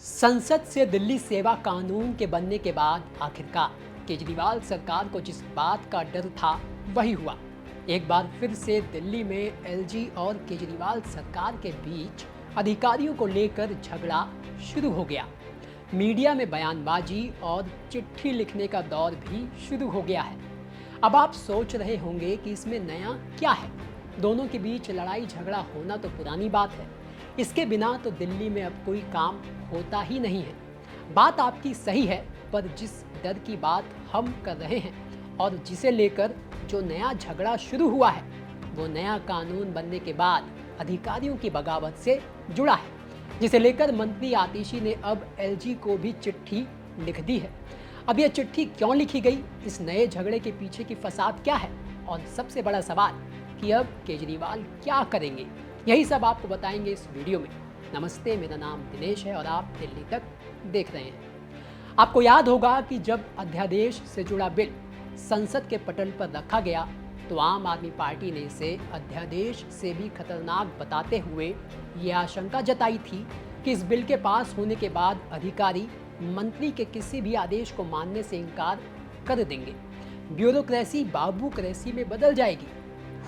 संसद से दिल्ली सेवा कानून के बनने के बाद आखिरकार केजरीवाल सरकार को जिस बात का डर था वही हुआ। एक बार फिर से दिल्ली में एलजी और केजरीवाल सरकार के बीच अधिकारियों को लेकर झगड़ा शुरू हो गया। मीडिया में बयानबाजी और चिट्ठी लिखने का दौर भी शुरू हो गया है। अब आप सोच रहे होंगे कि इसमें नया क्या है। दोनों के बीच लड़ाई झगड़ा होना तो पुरानी बात है। इसके बिना तो दिल्ली में अब कोई काम होता ही नहीं है। बात आपकी सही है, पर जिस डर की बात हम कर रहे हैं और जिसे लेकर जो नया झगड़ा शुरू हुआ है, वो नया कानून बनने के बाद अधिकारियों की बगावत से जुड़ा है, जिसे लेकर मंत्री आतिशी ने अब एलजी को भी चिट्ठी लिख दी है। अब यह चिट्ठी क्यों लिखी गई, इस नए झगड़े के पीछे की फसाद क्या है, और सबसे बड़ा सवाल कि अब केजरीवाल क्या करेंगे, यही सब आपको बताएंगे इस वीडियो में। नमस्ते, मेरा नाम दिनेश है और आप दिल्ली तक देख रहे हैं। आपको याद होगा कि जब अध्यादेश से जुड़ा बिल संसद के पटल पर रखा गया तो आम आदमी पार्टी ने इसे अध्यादेश से भी खतरनाक बताते हुए ये आशंका जताई थी कि इस बिल के पास होने के बाद अधिकारी मंत्री के किसी भी आदेश को मानने से इनकार कर देंगे। ब्यूरोक्रेसी बाबूक्रेसी में बदल जाएगी।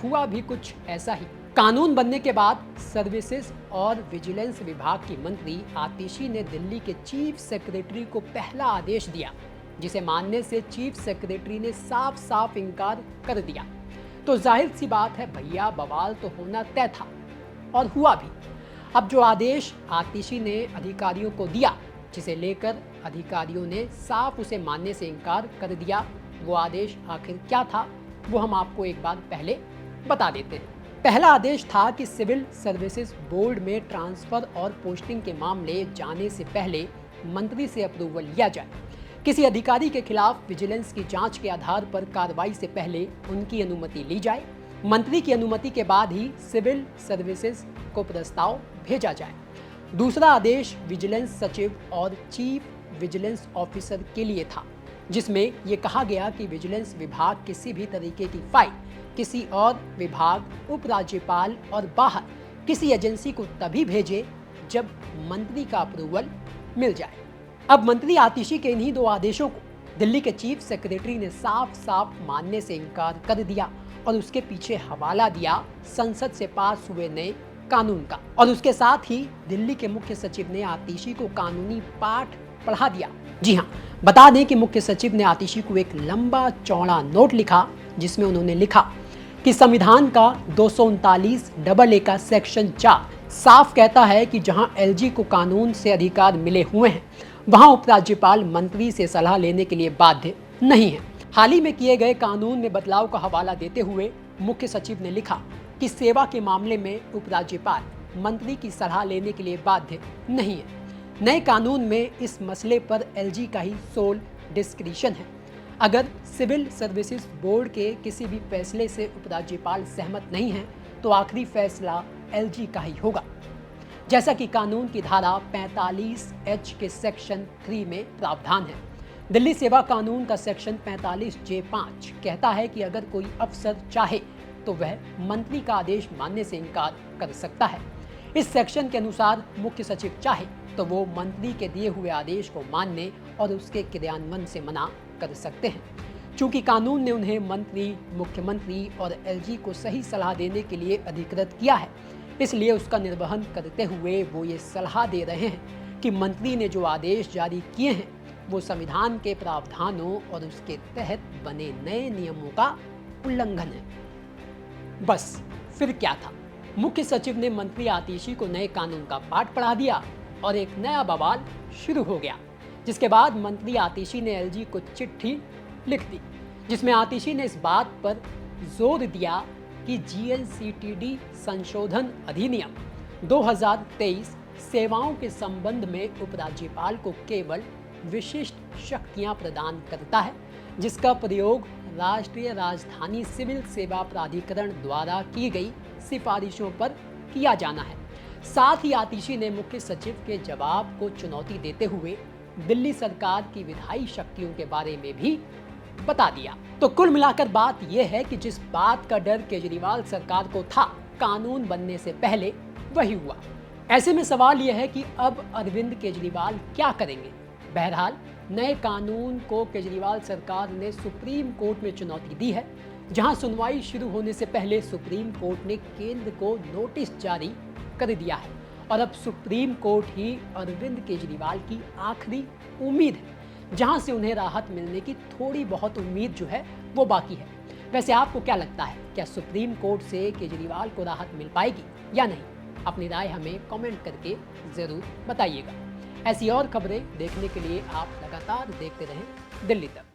हुआ भी कुछ ऐसा ही। कानून बनने के बाद सर्विसेज और विजिलेंस विभाग की मंत्री आतिशी ने दिल्ली के चीफ सेक्रेटरी को पहला आदेश दिया, जिसे मानने से चीफ सेक्रेटरी ने साफ साफ इनकार कर दिया। तो जाहिर सी बात है, भैया बवाल तो होना तय था और हुआ भी। अब जो आदेश आतिशी ने अधिकारियों को दिया, जिसे लेकर अधिकारियों ने साफ उसे मानने से इनकार कर दिया, वो आदेश आखिर क्या था, वो हम आपको एक बार पहले बता देते हैं। पहला आदेश था कि सिविल सर्विसेज बोर्ड में ट्रांसफर और पोस्टिंग के मामले जाने से पहले मंत्री से अप्रूवल लिया जाए। किसी अधिकारी के खिलाफ विजिलेंस की जांच के आधार पर कार्रवाई से पहले उनकी अनुमति ली जाए। मंत्री की अनुमति के बाद ही सिविल सर्विसेज को प्रस्ताव भेजा जाए। दूसरा आदेश विजिलेंस सचिव और चीफ विजिलेंस ऑफिसर के लिए था, जिसमें यह कहा गया कि विजिलेंस विभाग किसी भी तरीके की फाइल किसी और विभाग, उपराज्यपाल और बाहर किसी एजेंसी को तभी भेजे जब मंत्री का अप्रूवल मिल जाए। अब मंत्री आतिशी के इन्हीं दो आदेशों को दिल्ली के चीफ सेक्रेटरी ने साफ साफ मानने से इनकार कर दिया और उसके पीछे हवाला दिया संसद से पास हुए नए कानून का। और उसके साथ ही दिल्ली के मुख्य सचिव ने आतिशी को कानूनी पाठ पढ़ा दिया। जी हाँ, बता दें कि मुख्य सचिव ने आतिशी को एक लंबा चौड़ा नोट लिखा, जिसमें उन्होंने लिखा कि संविधान का 239 AA का सेक्शन 4 साफ कहता है कि जहां एलजी को कानून से अधिकार मिले हुए हैं, वहां उपराज्यपाल मंत्री से सलाह लेने के लिए बाध्य नहीं है। हाल ही में किए गए कानून में बदलाव का हवाला देते हुए मुख्य सचिव ने लिखा कि सेवा के मामले में उपराज्यपाल मंत्री की सलाह लेने के लिए बाध्य नहीं है। नए कानून में इस मसले पर एलजी का ही सोल डिस्क्रिशन है। अगर सिविल सर्विसेज बोर्ड के किसी भी फैसले से उपराज्यपाल सहमत नहीं है, तो आखिरी फैसला एलजी का ही होगा, जैसा कि कानून की धारा 45H के सेक्शन 3 में प्रावधान है। दिल्ली सेवा कानून का सेक्शन 45J5 कहता है कि अगर कोई अफसर चाहे तो वह मंत्री का आदेश मानने से इनकार कर सकता है। इस सेक्शन के अनुसार मुख्य सचिव चाहे तो वो मंत्री के दिए हुए आदेश को मानने और उसके क्रियान्वयन से मना कर सकते हैं। चूंकि कानून ने उन्हें मंत्री, मुख्यमंत्री और एलजी को सही सलाह देने के लिए अधिकृत किया है, इसलिए उसका निर्वहन करते हुए वो ये सलाह दे रहे हैं कि मंत्री ने जो आदेश जारी किए हैं, वो संविधान के प्रावधानों और उसके तहत बने नए नियमों का उल्लंघन है। बस फिर क्या था, मुख्य सचिव ने मंत्री आतिशी को नए कानून का पाठ पढ़ा दिया और एक नया बवाल शुरू हो गया, जिसके बाद मंत्री आतिशी ने एलजी को चिट्ठी लिख दी, जिसमें आतिशी ने इस बात पर जोर दिया कि GNCTD संशोधन अधिनियम 2023 सेवाओं के संबंध में उपराज्यपाल को केवल विशिष्ट शक्तियां प्रदान करता है, जिसका प्रयोग राष्ट्रीय राजधानी सिविल सेवा प्राधिकरण द्वारा की गई सिफारिशों पर किया जाना है। साथ ही आतिशी ने मुख्य सचिव के जवाब को चुनौती देते हुए दिल्ली सरकार की विधायी शक्तियों के बारे में भी बता दिया। तो कुल मिलाकर बात यह है कि जिस बात का डर केजरीवाल सरकार को था कानून बनने से पहले, वही हुआ। ऐसे में सवाल यह है कि अब अरविंद केजरीवाल क्या करेंगे। बहरहाल नए कानून को केजरीवाल सरकार ने सुप्रीम कोर्ट में चुनौती दी है, जहां सुनवाई शुरू होने से पहले सुप्रीम कोर्ट ने केंद्र को नोटिस जारी कर दिया है और अब सुप्रीम कोर्ट ही अरविंद केजरीवाल की आखिरी उम्मीद है, जहां से उन्हें राहत मिलने की थोड़ी बहुत उम्मीद जो है वो बाकी है। वैसे आपको क्या लगता है, क्या सुप्रीम कोर्ट से केजरीवाल को राहत मिल पाएगी या नहीं? अपनी राय हमें कमेंट करके ज़रूर बताइएगा। ऐसी और खबरें देखने के लिए आप लगातार देखते रहें दिल्ली तक।